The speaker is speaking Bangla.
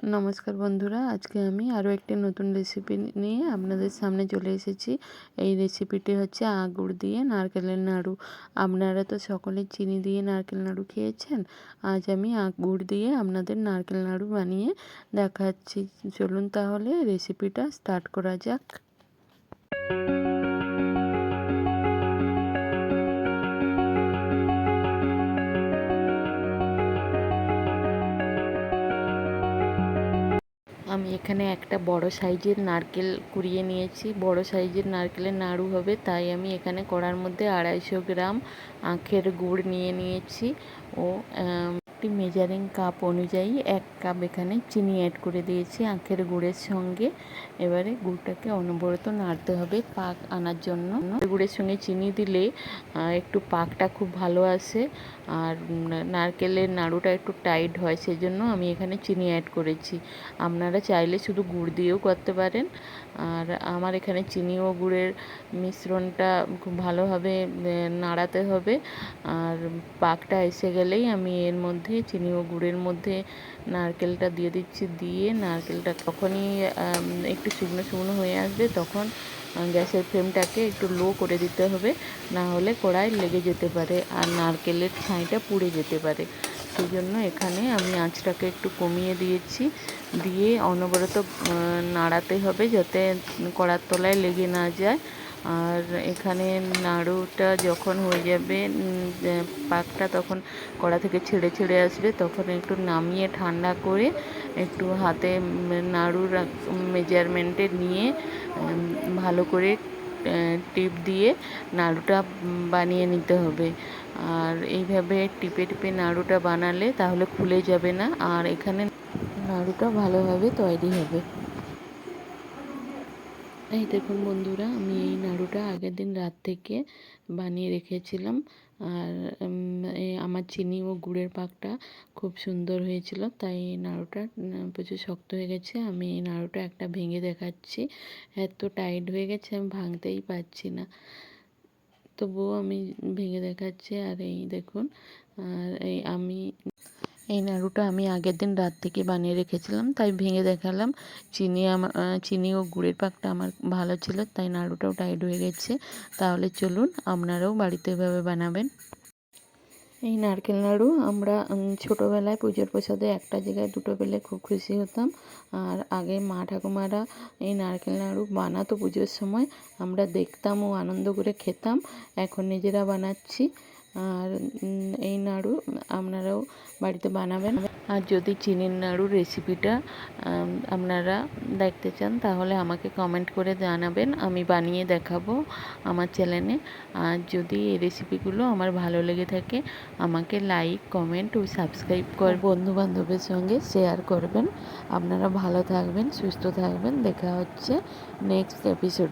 নমস্কার বন্ধুরা, আজকে আমি আরও একটি নতুন রেসিপি নিয়ে আপনাদের সামনে চলে এসেছি। এই রেসিপিটি হচ্ছে গুড় দিয়ে নারকেলের নাড়ু। আপনারা তো সকলে চিনি দিয়ে নারকেল নাড়ু খেয়েছেন। আজ আমি গুড় দিয়ে আপনাদের নারকেল নাড়ু বানিয়ে দেখাচ্ছি। চলুন তাহলে রেসিপিটা স্টার্ট করা যাক। আমি এখানে একটা বড় সাইজের নারকেল কুড়িয়ে নিয়েছি। বড় সাইজের নারকেলের নাড়ু হবে, তাই আমি এখানে কড়ার মধ্যে 250 গ্রাম আখের গুড় নিয়ে নিয়েছি ও একটি মেজারিং কাপ অনুযায়ী 1 কাপ এখানে চিনি অ্যাড করে দিয়েছি আখের গুড়ের সঙ্গে। এবারে গুড়টাকে অনবরত নাড়তে হবে পাক আনার জন্য। গুড়ের সঙ্গে চিনি দিলে একটু পাকটা খুব ভালো আসে আর নারকেলের নাড়ুটা একটু টাইট হয়, সেজন্য আমি এখানে চিনি অ্যাড করেছি। আপনারা চাইলে শুধু গুড় দিয়েও করতে পারেন। আর আমার এখানে চিনি ও গুড়ের মিশ্রণটা খুব ভালোভাবে নাড়াতে হবে। আর পাকটা এসে গেলেই আমি এর মধ্যে চিনি ও গুড়ের মধ্যে নারকেলটা দিয়ে দিচ্ছি। দিয়ে নারকেলটা তখনই একটু শুকনো শুকনো হয়ে আসবে, তখন গ্যাসের ফ্লেমটাকে একটু লো করে দিতে হবে, না হলে কড়াই লেগে যেতে পারে আর নারকেলের ছাইটা পুড়ে যেতে পারে। সেই জন্য এখানে আমি আঁচটাকে একটু কমিয়ে দিয়েছি। দিয়ে অনবরত নাড়াতে হবে যাতে কড়ার তলায় লেগে না যায়। আর এখানে নাড়ুটা যখন হয়ে যাবে পাকটা, তখন কড়া থেকে ছেড়ে ছেড়ে আসবে, তখন একটু নামিয়ে ঠান্ডা করে একটু হাতে নাড়ুর মেজারমেন্টে নিয়ে ভালো করে টিপ দিয়ে নাড়ুটা বানিয়ে নিতে হবে। আর এইভাবে টিপে টিপে নাড়ুটা বানালে তাহলে খুলে যাবে না, আর এখানে নাড়ুটা ভালোভাবে তৈরি হবে। এই দেখুন বন্ধুরা, আমি এই নাড়ুটা আগের দিন রাত থেকে বানিয়ে রেখেছিলাম। আর আমার চিনি ও গুড়ের পাকটা খুব সুন্দর হয়েছিল, তাই এই নাড়ুটা প্রচুর শক্ত হয়ে গেছে। আমি এই নাড়ুটা একটা ভেঙে দেখাচ্ছি। এত টাইট হয়ে গেছে আমি ভাঙতেই পারছি না, তবুও আমি ভেঙে দেখাচ্ছি। আর এই দেখুন, আর এই নাড়ুটা আমি আগের দিন রাত থেকে বানিয়ে রেখেছিলাম, তাই ভেঙে দেখালাম। চিনি ও গুড়ের পাকটা আমার ভালো ছিল, তাই নাড়ুটাও টাইট হয়ে গেছে। তাহলে চলুন আপনারাও বাড়িতে এভাবে বানাবেন। এই নারকেল নাড়ু আমরা ছোটোবেলায় পুজোর প্রসাদে একটা জায়গায় দুটো পেলে খুব খুশি হতাম। আর আগে মা ঠাকুমারা এই নারকেল নাড়ু বানাতো পুজোর সময়, আমরা দেখতাম ও আনন্দ করে খেতাম। এখন নিজেরা বানাচ্ছি। আর এই নাড়ু আপনারাও বাড়িতে বানাবেন। আর যদি চিনির নাড়ুর রেসিপিটা আপনারা দেখতে চান, তাহলে আমাকে কমেন্ট করে জানাবেন, আমি বানিয়ে দেখাবো আমার চ্যানেলে। আর যদি এই রেসিপিগুলো আমার ভালো লেগে থাকে, আমাকে লাইক, কমেন্ট ও সাবস্ক্রাইব করে বন্ধুবান্ধবের সঙ্গে শেয়ার করবেন। আপনারা ভালো থাকবেন, সুস্থ থাকবেন। দেখা হচ্ছে নেক্সট এপিসোড।